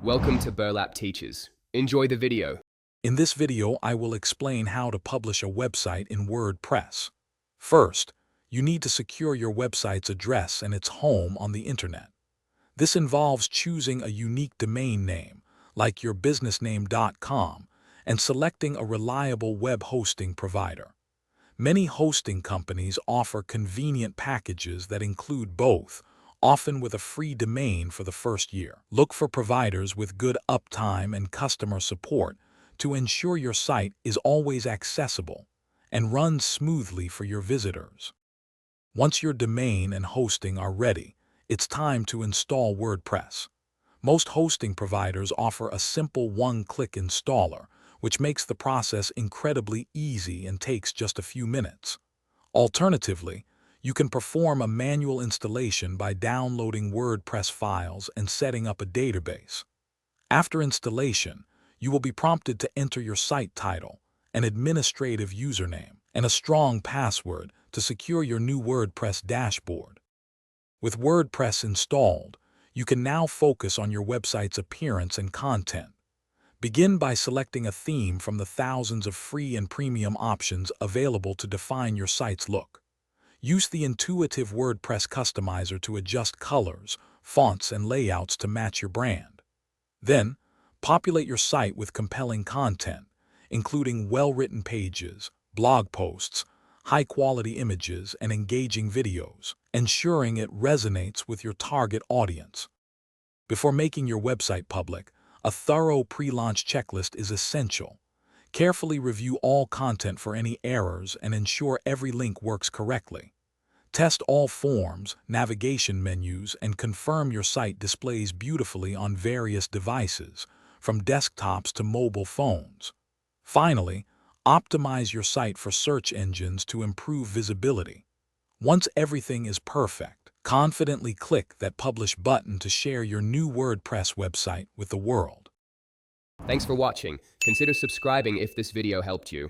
Welcome to Burlap Teachers. Enjoy the video. In this video, I will explain how to publish a website in WordPress. First, you need to secure your website's address and its home on the internet. This involves choosing a unique domain name, like yourbusinessname.com, and selecting a reliable web hosting provider. Many hosting companies offer convenient packages that include both, often with a free domain for the first year. Look for providers with good uptime and customer support to ensure your site is always accessible and runs smoothly for your visitors. Once your domain and hosting are ready, it's time to install WordPress. Most hosting providers offer a simple one-click installer, which makes the process incredibly easy and takes just a few minutes. Alternatively, you can perform a manual installation by downloading WordPress files and setting up a database. After installation, you will be prompted to enter your site title, an administrative username, and a strong password to secure your new WordPress dashboard. With WordPress installed, you can now focus on your website's appearance and content. Begin by selecting a theme from the thousands of free and premium options available to define your site's look. Use the intuitive WordPress customizer to adjust colors, fonts, and layouts to match your brand. Then, populate your site with compelling content, including well-written pages, blog posts, high-quality images, and engaging videos, ensuring it resonates with your target audience. Before making your website public, a thorough pre-launch checklist is essential. Carefully review all content for any errors and ensure every link works correctly. Test all forms, navigation menus, and confirm your site displays beautifully on various devices, from desktops to mobile phones. Finally, optimize your site for search engines to improve visibility. Once everything is perfect, confidently click that Publish button to share your new WordPress website with the world. Thanks for watching. Consider subscribing if this video helped you.